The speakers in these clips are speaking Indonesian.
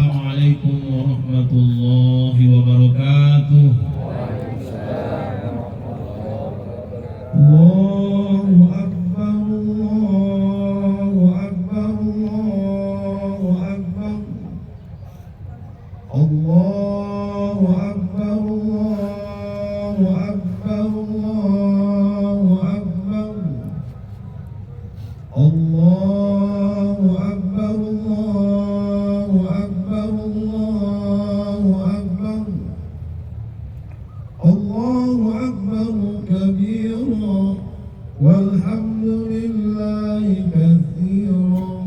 Assalamualaikum warahmatullahi wabarakatuh. Allahu Akbar, Allahu Akbar, Allahu Akbar, Allahu Akbar, Allahu Akbar, Allahu Akbar, Allahu Akbar, Allahu Akbar, Allahu Akbar, Allahu Akbar kabira walhamdulillahi katsira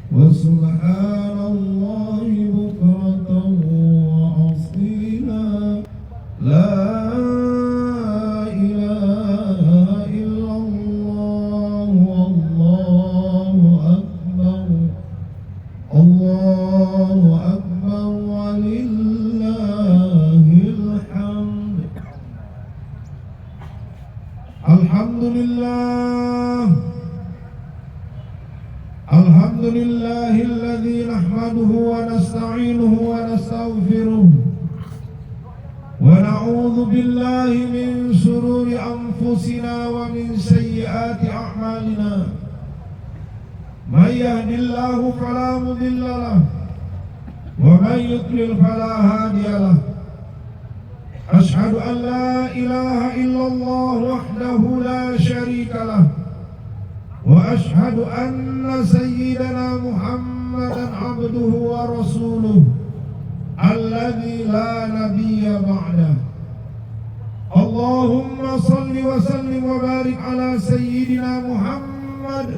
wa subhanallahi bukratan wa asila. La ilaha illallah wallahu akbar, Allahu akbar walillahil hamd. Alhamdulillah, alhamdulillahilladzi nahmaduhu wa nasta'inuhu wa nastaghfiruh wa na'udzu billahi min shururi anfusina wa min sayyiati a'malina. May yahdihillahu fala mudilla lahu wa may yudlil fala hadiya lahu. Ashhadu an la ilaha illallah wahdahu la syarika lahu wa ashhadu anna sayyidana Muhammadan abduhu wa rasuluh alladzi la nabiyya ba'dah. Allahumma salli wa sallim wa barik ala sayyidina Muhammad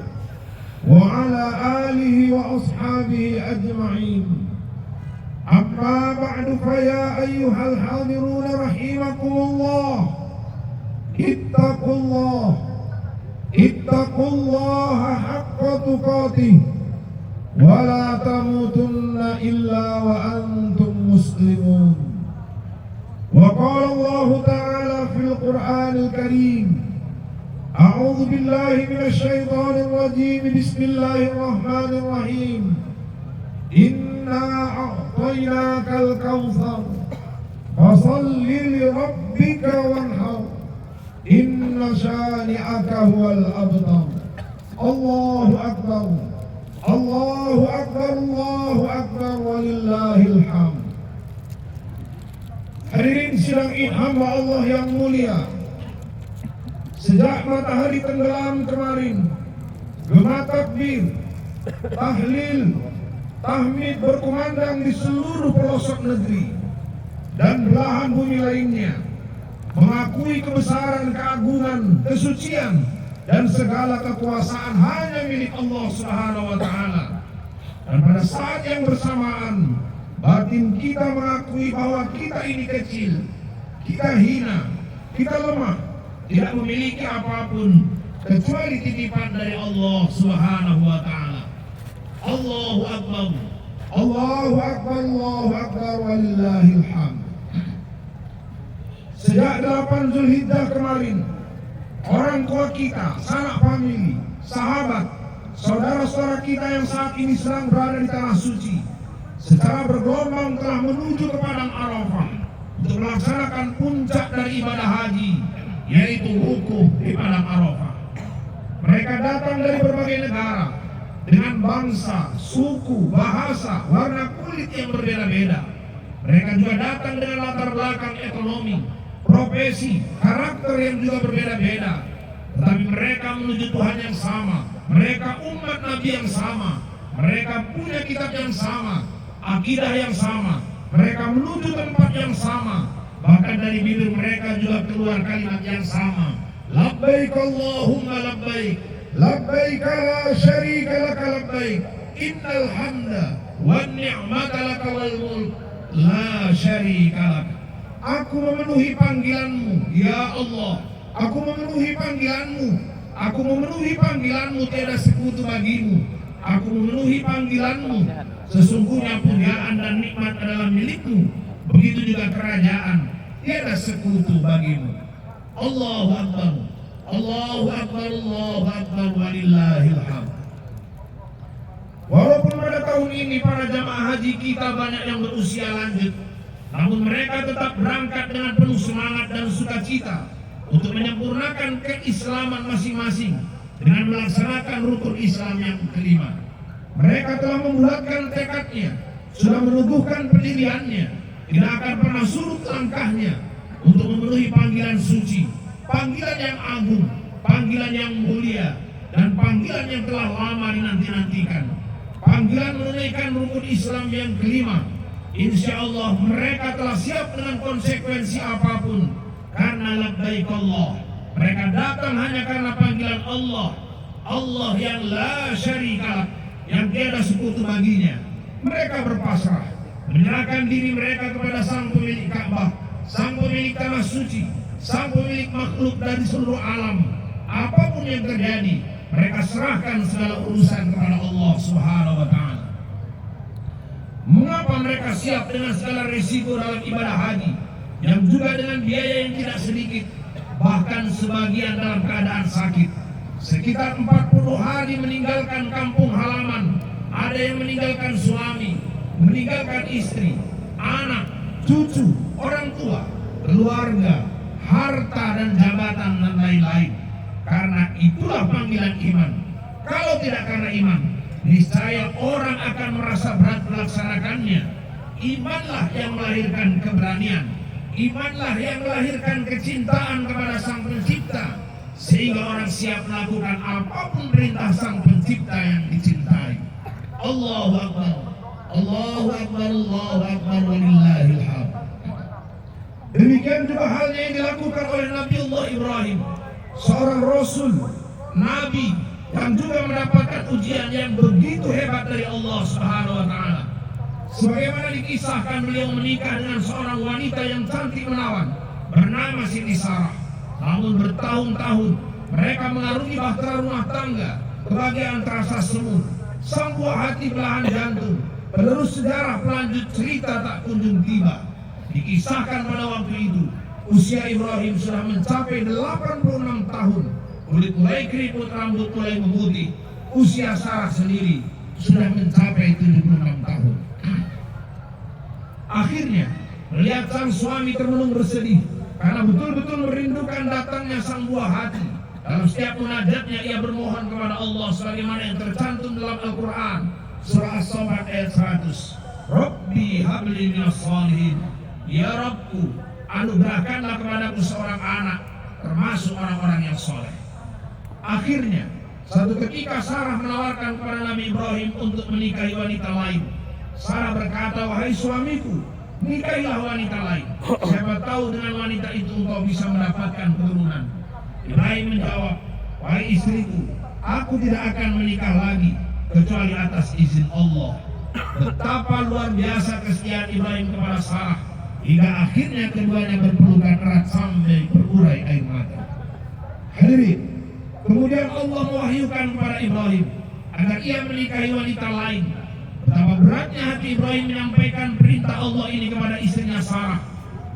wa ala alihi wa ashabihi ajma'in. Amma ba'du, fa ya ayyuhal hadirun rahimakumullah, ittaqullaha haqqa tuqatih wa la tamutunna illa wa antum muslimun. Wa qala Allah ta'ala fil Qur'anil Karim, a'udzu billahi minasy syaithanir rajim, bismillahir rahmanir rahim. Inna a'tainakal kautsar fasalli li rabbika wanhar inna syani'aka huwal abtar. Allahu akbar, Allahu akbar, Allahu akbar walillahil hamd. Hadirin sidang Id hamba Allah yang mulia, sejak matahari tenggelam kemarin, gema takbir, tahlil, tahmid berkumandang di seluruh pelosok negeri dan belahan bumi lainnya, mengakui kebesaran, keagungan, kesucian dan segala kekuasaan hanya milik Allah Subhanahu wa taala. Dan pada saat yang bersamaan, batin kita mengakui bahwa kita ini kecil, kita hina, kita lemah, tidak memiliki apapun kecuali titipan dari Allah Subhanahu wa taala. Allahu akbar, Allahu akbar, Allahu akbar walillahil hamd. Sejak 8 Zulhijjah kemarin, orang tua kita, sanak famili, sahabat, saudara-saudara kita yang saat ini sedang berada di tanah suci, secara bergelombang telah menuju ke padang Arafah untuk melaksanakan puncak dari ibadah haji, yaitu wukuf di padang Arafah. Mereka datang dari berbagai negara dengan bangsa, suku, bahasa, warna kulit yang berbeda-beda. Mereka juga datang dengan latar belakang ekonomi, profesi, karakter yang juga berbeda-beda. Tetapi mereka menuju Tuhan yang sama. Mereka umat Nabi yang sama. Mereka punya kitab yang sama, akidah yang sama. Mereka menuju tempat yang sama. Bahkan dari bibir mereka juga keluar kalimat yang sama. Labbaik Allahumma labbaik, labbaik la syarika laka labbaik, innal hamda wan ni'mata laka wal mulk la syarika lak. Aku memenuhi panggilanmu, ya Allah. Aku memenuhi panggilanmu. Aku memenuhi panggilanmu, tiada sekutu bagimu. Aku memenuhi panggilanmu. Sesungguhnya pujian dan nikmat adalah milikmu. Begitu juga kerajaan, tiada sekutu bagimu. Allahu Akbar, Allahu Akbar, Allahu Akbar walillahil hamd. Walaupun pada tahun ini para jamaah haji kita banyak yang berusia lanjut, namun mereka tetap berangkat dengan penuh semangat dan sukacita untuk menyempurnakan keislaman masing-masing dengan melaksanakan rukun Islam yang kelima. Mereka telah membulatkan tekadnya, sudah meneguhkan pendiriannya, tidak akan pernah surut langkahnya untuk memenuhi panggilan suci, panggilan yang agung, panggilan yang mulia, dan panggilan yang telah lama dinanti-nantikan. Panggilan menunaikan rukun Islam yang kelima. Insya Allah mereka telah siap dengan konsekuensi apapun karena labbaik Allah. Mereka datang hanya karena panggilan Allah, Allah yang la syarika, yang tiada sekutu baginya. Mereka berpasrah, menyerahkan diri mereka kepada Sang Pemilik Ka'bah, Sang Pemilik Tanah Suci, Sang Pemilik makhluk dari seluruh alam. Apapun yang terjadi, mereka serahkan segala urusan kepada Allah Subhanahu wa Ta'ala. Mengapa mereka siap dengan segala risiko dalam ibadah haji, yang juga dengan biaya yang tidak sedikit, bahkan sebagian dalam keadaan sakit. Sekitar 40 hari meninggalkan kampung halaman, ada yang meninggalkan suami, meninggalkan istri, anak, cucu, orang tua, keluarga, harta dan jabatan dan lain-lain. Karena itulah panggilan iman. Kalau tidak karena iman, niscaya orang akan merasa berat melaksanakannya. Imanlah yang melahirkan keberanian. Imanlah yang melahirkan kecintaan kepada Sang Pencipta, sehingga orang siap melakukan apapun perintah Sang Pencipta yang dicintai. Allahu Akbar, Allahu Akbar, Allahu Akbar, walillahil hamd. Demikian juga halnya yang dilakukan oleh Nabi Allah Ibrahim, seorang Rasul, Nabi yang juga mendapatkan ujian yang begitu hebat dari Allah Subhanahu wa Ta'ala. Sebagaimana dikisahkan, beliau menikah dengan seorang wanita yang cantik menawan bernama Siti Sarah. Namun bertahun-tahun mereka mengarungi bahtera rumah tangga, kebahagiaan terasa semu. Sang buah hati belahan jantung, penerus sejarah pelanjut cerita tak kunjung tiba. Dikisahkan pada waktu itu usia Ibrahim sudah mencapai 86 tahun. Kulit mulai keriput, rambut mulai memutih. Usia Sarah sendiri sudah mencapai 76 tahun. Akhirnya melihat sang suami termenung bersedih karena betul-betul merindukan datangnya sang buah hati. Dalam setiap munajatnya ia bermohon kepada Allah sebagaimana yang tercantum dalam Al-Quran surah As-Saffat ayat 100. Rabbi habli minas shalihin. Ya Rabbku, anugerahkanlah kepadaku seorang anak termasuk orang-orang yang soleh. Akhirnya satu ketika Sarah menawarkan kepada Nabi Ibrahim untuk menikahi wanita lain. Sarah berkata, wahai suamiku, nikahilah wanita lain. Siapa tahu dengan wanita itu engkau bisa mendapatkan keturunan. Ibrahim menjawab, wahai istriku, aku tidak akan menikah lagi kecuali atas izin Allah. Betapa luar biasa kesetiaan Ibrahim kepada Sarah, hingga akhirnya keduanya berpelukan erat sampai berurai air mata. Hadirin, kemudian Allah mewahyukan kepada Ibrahim agar ia menikahi wanita lain. Betapa beratnya hati Ibrahim menyampaikan perintah Allah ini kepada istrinya Sarah.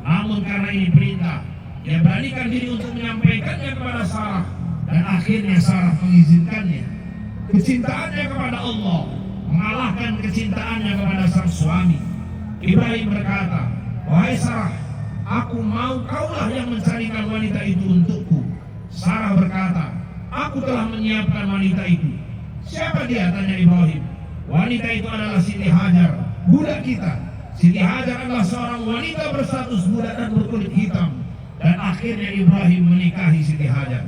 Namun karena ini perintah, dia beranikan diri untuk menyampaikannya kepada Sarah, dan akhirnya Sarah mengizinkannya. Kecintaannya kepada Allah mengalahkan kecintaannya kepada sang suami. Ibrahim berkata, wahai Sarah, aku mau kaulah yang mencarikan wanita itu untukku. Sarah berkata, aku telah menyiapkan wanita itu. Siapa dia? Tanya Ibrahim. Wanita itu adalah Siti Hajar, budak kita. Siti Hajar adalah seorang wanita berstatus budak dan berkulit hitam. Dan akhirnya Ibrahim menikahi Siti Hajar.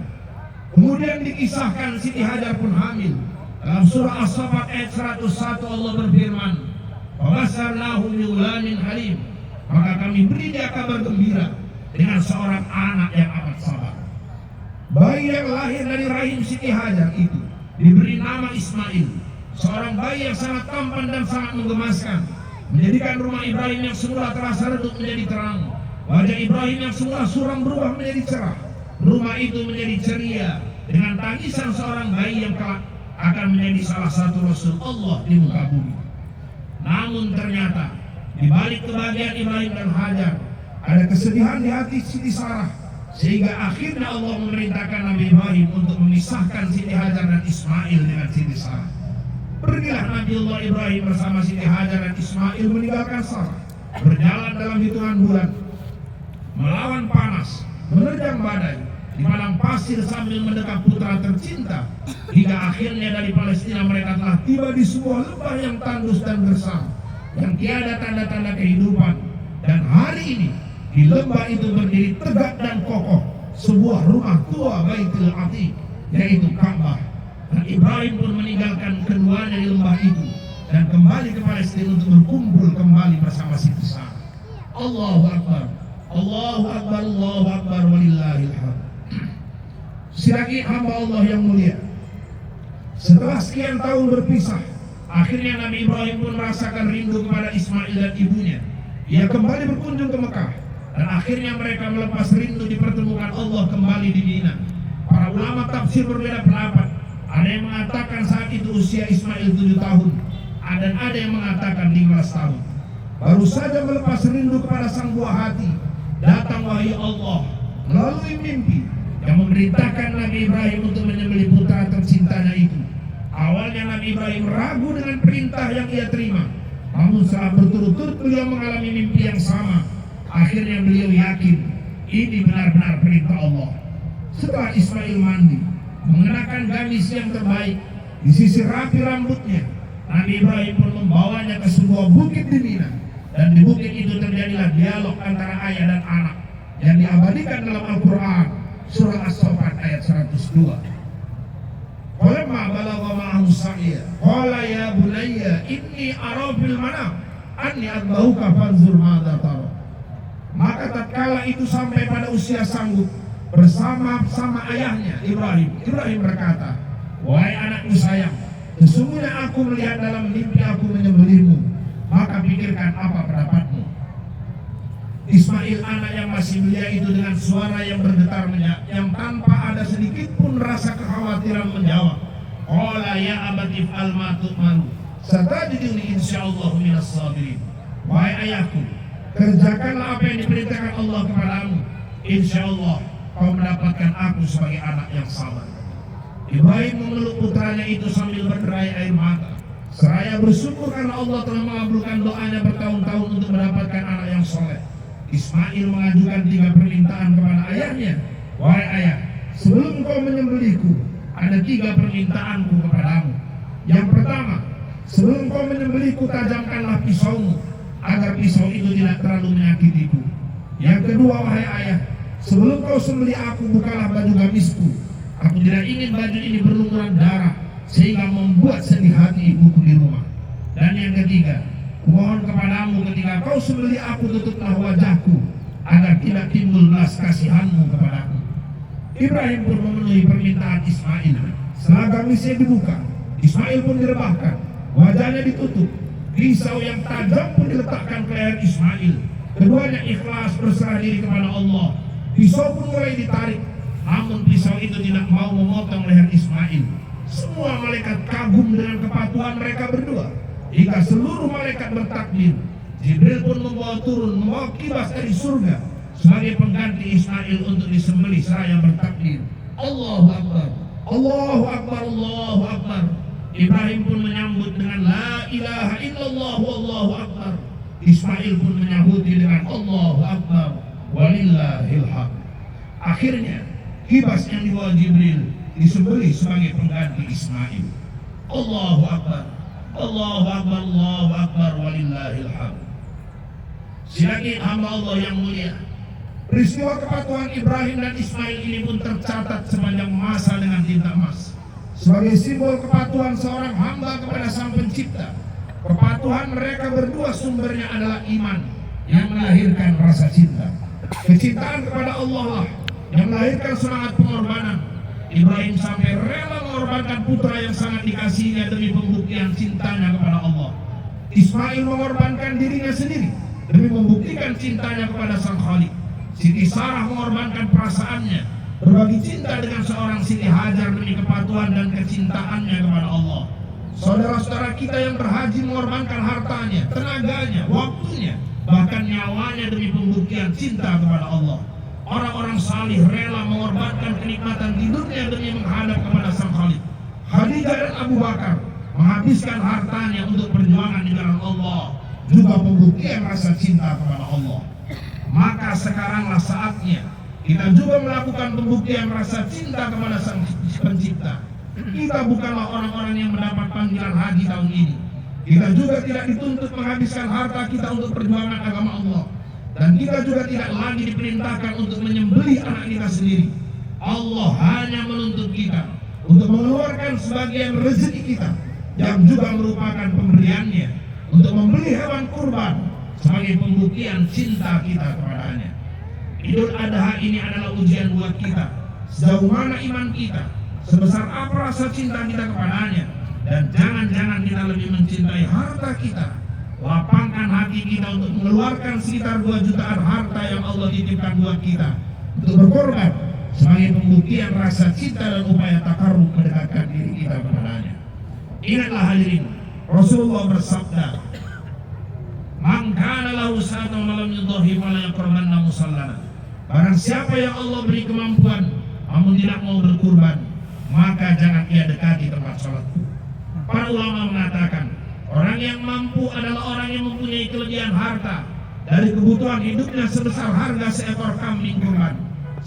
Kemudian dikisahkan Siti Hajar pun hamil. Dalam surah As-Saffat ayat 101 Allah berfirman, "Fabasharnahu bighulamin halim." Maka kami beri dia kabar gembira dengan seorang anak yang amat sabar. Bayi yang lahir dari rahim Siti Hajar itu diberi nama Ismail. Seorang bayi yang sangat tampan dan sangat menggemaskan, menjadikan rumah Ibrahim yang semula terasa redup menjadi terang. Wajah Ibrahim yang semula suram berubah menjadi cerah. Rumah itu menjadi ceria dengan tangisan seorang bayi yang kelak akan menjadi salah satu Rasul Allah di muka bumi. Namun ternyata di balik kebahagiaan Ibrahim dan Hajar ada kesedihan di hati Siti Sarah, sehingga akhirnya Allah memerintahkan Nabi Ibrahim untuk memisahkan Siti Hajar dan Ismail dengan Siti Sarah. Pergilah Nabiullah Ibrahim bersama Siti Hajar dan Ismail meninggalkan Sarah, berjalan dalam hitungan bulan, melawan panas, menerjang badai di padang pasir sambil mendekat putra tercinta, hingga akhirnya dari Palestina mereka telah tiba di sebuah lembah yang tandus dan gersang, yang tiada tanda-tanda kehidupan. Dan hari ini di lembah itu berdiri tegak dan kokoh sebuah rumah tua Baitul Atiq, yaitu Ka'bah. Dan Ibrahim pun meninggalkan keduanya di lembah itu dan kembali ke Palestina untuk berkumpul kembali bersama Siti Sarah. Allahu Akbar, Allahu Akbar, Allahu Akbar, walillahil hamd. Silaki hamba Allah yang mulia, setelah sekian tahun berpisah, akhirnya Nabi Ibrahim pun merasakan rindu kepada Ismail dan ibunya. Ia kembali berkunjung ke Mekah, dan akhirnya mereka melepas rindu dipertemukan Allah kembali di Mina. Para ulama tafsir berbeda pendapat. Ada yang mengatakan saat itu usia Ismail 7 tahun, dan ada yang mengatakan 15 tahun. Baru saja melepas rindu kepada sang buah hati, datang wahyu Allah melalui mimpi yang memerintahkan Nabi Ibrahim untuk menyembelih putra tercintanya itu. Awalnya Nabi Ibrahim ragu dengan perintah yang ia terima, namun setelah berturut-turut beliau mengalami mimpi yang sama, akhirnya beliau yakin ini benar-benar perintah Allah. Setelah Ismail mandi, mengenakan gamis yang terbaik, disisir rapi rambutnya, Nabi Ibrahim pun membawanya ke sebuah bukit di Mina. Dan di bukit itu terjadilah dialog antara ayah dan anak yang diabadikan dalam Al-Quran, surah As-Saffat ayat 102. Qalamma balagha ma'ahu sa'ya qala ya bunayya inni ara fil manam anni adbauka fanzur madza tara. Maka tatkala itu sampai pada usia sanggup bersama ayahnya Ibrahim berkata, wahai anakku sayang, sesungguhnya aku melihat dalam mimpi aku menyembelihmu, maka pikirkan apa pendapatmu. Ismail anak yang masih belia itu dengan suara yang bergetar yang tanpa ada sedikit pun rasa kekhawatiran menjawab, qala ya abati fa'al ma tu'maru satajiduni insyaallah minas sabirin. Wahai ayahku, kerjakanlah apa yang diperintahkan Allah kepadamu, insyaallah kau mendapatkan aku sebagai anak yang sabar. Ibrahim memeluk putranya itu sambil berderai air mata, seraya bersyukur karena Allah telah mengabulkan doanya bertahun-tahun untuk mendapatkan anak yang soleh. Ismail mengajukan 3 permintaan kepada ayahnya. Wahai ayah, sebelum kau menyembelihku, ada 3 permintaanku kepadamu. Yang pertama, sebelum kau menyembelihku, tajamkanlah pisaumu agar pisau itu tidak terlalu menyakitiku. Yang kedua, wahai ayah, sebelum kau sembelih aku, bukalah baju gamisku. Aku tidak ingin baju ini berlumuran darah sehingga membuat sedih hati ibuku di rumah. Dan yang ketiga, mohon kepadamu ketika kau sembelih aku, tutuplah wajahku agar tidak timbul belas kasihanmu kepadaku. Ibrahim pun memenuhi permintaan Ismail. Setelah gamisnya dibuka, Ismail pun direbahkan, wajahnya ditutup, pisau yang tajam pun diletakkan ke leher Ismail. Keduanya ikhlas berserah diri kepada Allah. Pisau pun mulai ditarik, namun pisau itu tidak mau memotong leher Ismail. Semua malaikat kagum dengan kepatuhan mereka berdua, hingga seluruh malaikat bertakbir. Jibril pun membawa kibas dari surga sebagai pengganti Ismail untuk disembelih seraya bertakbir. Allahu Akbar, Allahu Akbar, Allahu Akbar. Ibrahim pun menyambut dengan la ilaha illallah wallahu akbar. Ismail pun menyambuti dengan Allahu Akbar walillahil hamd. Akhirnya kibas yang dibawa Jibril disembelih sebagai pengganti Ismail. Allahu Akbar, Allahu Akbar, Allahu Akbar walillahil hamd. Silaki hamba Allah yang mulia, peristiwa kepatuhan Ibrahim dan Ismail ini pun tercatat sepanjang masa dengan tinta emas sebagai simbol kepatuhan seorang hamba kepada Sang Pencipta. Kepatuhan mereka berdua sumbernya adalah iman yang melahirkan rasa cinta. Kecintaan kepada Allah lah yang melahirkan semangat pengorbanan. Ibrahim sampai rela mengorbankan putra yang sangat dikasihinya demi pembuktian cintanya kepada Allah. Ismail mengorbankan dirinya sendiri demi membuktikan cintanya kepada Sang Khalik. Siti Sarah mengorbankan perasaannya berbagi cinta dengan seorang Siti Hajar demi kepatuhan dan kecintaannya kepada Allah. Saudara-saudara kita yang berhaji mengorbankan hartanya, tenaganya, waktunya, bahkan nyawanya demi pembuktian cinta kepada Allah. Orang-orang salih rela mengorbankan kenikmatan tidurnya demi menghadap kepada Sang Khalik. Khadijah dan Abu Bakar menghabiskan hartanya untuk perjuangan di jalan Allah, juga pembuktian rasa cinta kepada Allah. Maka sekaranglah saatnya kita juga melakukan pembuktian rasa cinta kepada Sang Pencipta. Kita bukanlah orang-orang yang mendapat panggilan haji tahun ini. Kita juga tidak dituntut menghabiskan harta kita untuk perjuangan agama Allah. Dan kita juga tidak lagi diperintahkan untuk menyembelih anak kita sendiri. Allah hanya menuntut kita untuk mengeluarkan sebagian rezeki kita yang juga merupakan pemberiannya, untuk membeli hewan kurban sebagai pembuktian cinta kita kepadanya. Idul Adha ini adalah ujian buat kita, sejauh mana iman kita, sebesar apa rasa cinta kita kepadanya, dan jangan-jangan kita lebih mencintai harta kita. Lapangkan hati kita untuk mengeluarkan sekitar 2 jutaan harta yang Allah titipkan buat kita untuk berkorban sebagai pembuktian rasa cinta dan upaya takarrub mendekatkan diri kita kepadanya. Ingatlah hadirin, Rasulullah bersabda, "Man kana lahu sa'atun wa lam yudhi fala yaqrabanna musallana." Barang siapa yang Allah beri kemampuan namun tidak mau berkurban, maka jangan ia dekati tempat sholatku. Para ulama mengatakan, orang yang mampu adalah orang yang mempunyai kelebihan harta dari kebutuhan hidupnya sebesar harga seekor kambing kurban.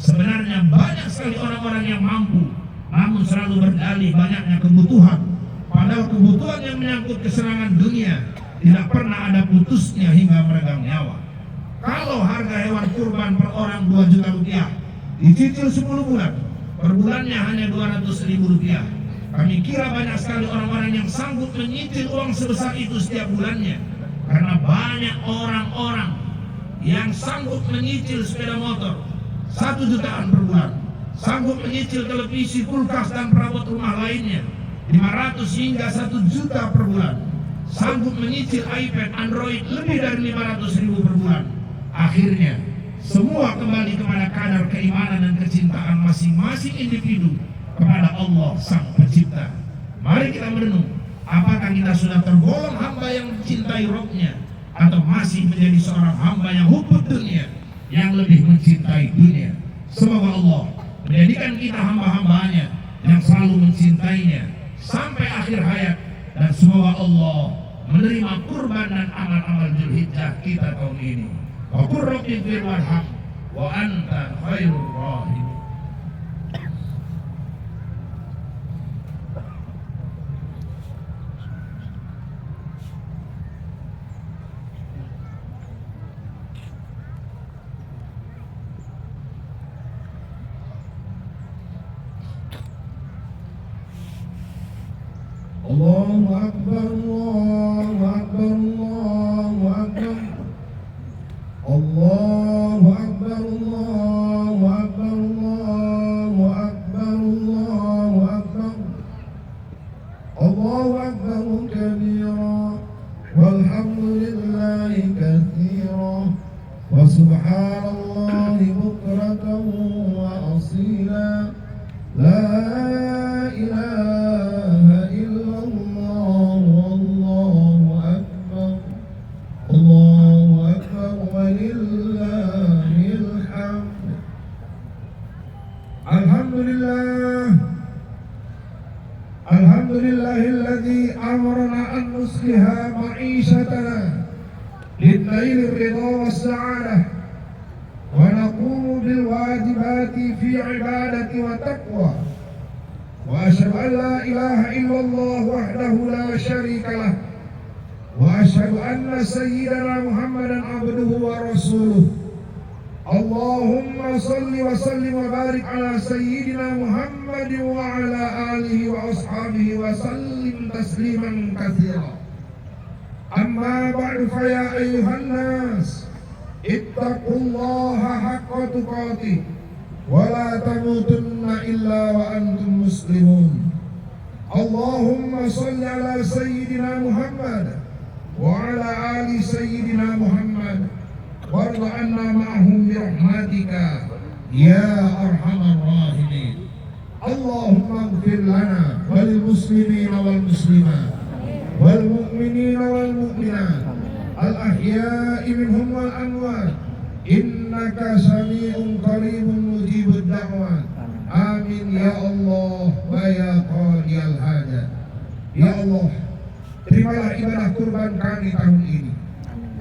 Sebenarnya banyak sekali orang-orang yang mampu, namun selalu berdalih banyaknya kebutuhan. Padahal kebutuhan yang menyangkut kesenangan dunia tidak pernah ada putusnya hingga meregang nyawa. Kalau harga hewan kurban per orang 2 juta rupiah, dicicil 10 bulan, per bulannya hanya 200 ribu rupiah. Kami kira banyak sekali orang-orang yang sanggup menyicil uang sebesar itu setiap bulannya. Karena banyak orang-orang yang sanggup menyicil sepeda motor 1 jutaan per bulan, sanggup menyicil televisi, kulkas dan perabot rumah lainnya 500 hingga 1 juta per bulan, sanggup menyicil iPad, Android lebih dari 500 ribu per bulan. Akhirnya semua kembali kepada kadar keimanan dan kecintaan masing-masing individu kepada Allah Sang Pencipta. Mari kita merenung, apakah kita sudah tergolong hamba yang mencintai Rabb-Nya, atau masih menjadi seorang hamba yang hubbud dunia, yang lebih mencintai dunia. Semoga Allah menjadikan kita hamba-hambanya yang selalu mencintainya sampai akhir hayat, dan semoga Allah menerima kurban dan amal-amal Dzulhijjah kita tahun ini. Wa qur rabbi ighfir warham wa anta khairur rahimin. Allahu Akbar, Allahu Akbar, Allahu Akbar, Allahu Akbar, Allahu Akbar, Allahu Akbar, Allahu Akbar, Allahu Akbar kabira, walhamdulillahi katsira, wa subhanallahi bukratan wa asila, la ilaha illallah, wallahu akbar, Allahu akbar, walillahil hamd. Alhamdulillah, alhamdulillahilladzi amarna an nusliha ma'ishatana lid-daili ridha was-sa'adah wa naqumu bil wajibati fi ibadati wa taqwa. وأشهد أن لا إله إلا الله وحده لا شريك له وأشهد أن سيدنا محمدا عبده ورسوله. اللهم صل وسلم وبارك على سيدنا محمد وعلى آله وأصحابه وسلم تسليما كثيرا. أما بعد فيا أيها الناس اتقوا الله حق تقاته ولا تموتن إلا وأنتم مسلمون. اللهم صل على سيدنا محمد وعلى آل سيدنا محمد وارض عنا معهم برحمتك يا أرحم الراحمين. اللهم اغفر لنا وللمسلمين والمسلمات والمؤمنين والمؤمنات الأحياء منهم والأموات إنك سميع قريب مجيب الدعوات. آمين يا الله ويا قاضي الحاجات. Ya Allah, terimalah ibadah kurban kami tahun ini.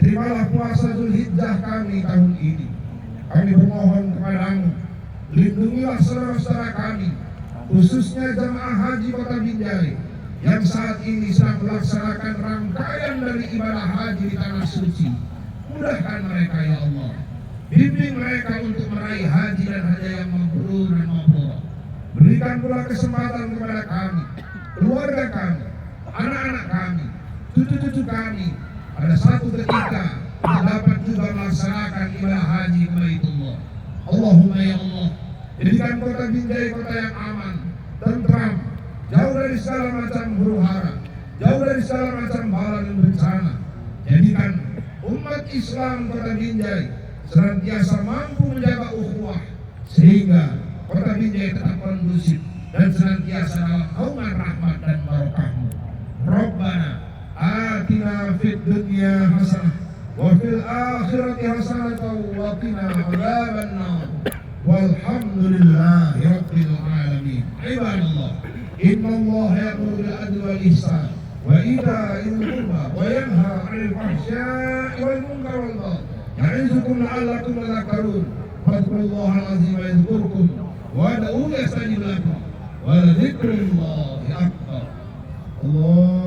Terimalah puasa Zulhijjah kami tahun ini. Kami bermohon kepadamu, lindungilah saudara-saudara kami, khususnya jamaah haji Kota Binjai yang saat ini sedang melaksanakan rangkaian dari ibadah haji di tanah suci. Mudahkan mereka ya Allah. Bimbing mereka untuk meraih haji dan hajah yang mabrur dan mabrur. Berikan pula kesempatan kepada kami, keluarga kami, anak-anak kami, cucu-cucu kami, pada satu ketika kita dapat juga melaksanakan ibadah haji ke Baitullah. Allahumma ya Allah, jadikan Kota Binjai kota yang aman, tentram, jauh dari segala macam huru-hara, jauh dari segala macam bala dan bencana. Jadikan umat Islam Kota Binjai senantiasa mampu menjaga ukhuwah, sehingga Kota Binjai tetap kondusif dan senantiasa dalam naungan rahmat dan barokahmu. Rabbana atina fid dunya hasanah wa fil akhirati hasanah wa qina adzabannar. Walhamdulillahi rabbil alamin. Ibadallah, innallaha ya'muru bil adli wal ihsan wa ita'il qurba wa yanha 'anil fahsya'i wal munkari wal baghi. Ya'izukum la'allakum tadhakkarun. Fadhkurullaha al-'azim yadhkurkum wa ad'uhu yastajib lakum wa dzikrullahi akbar. Allah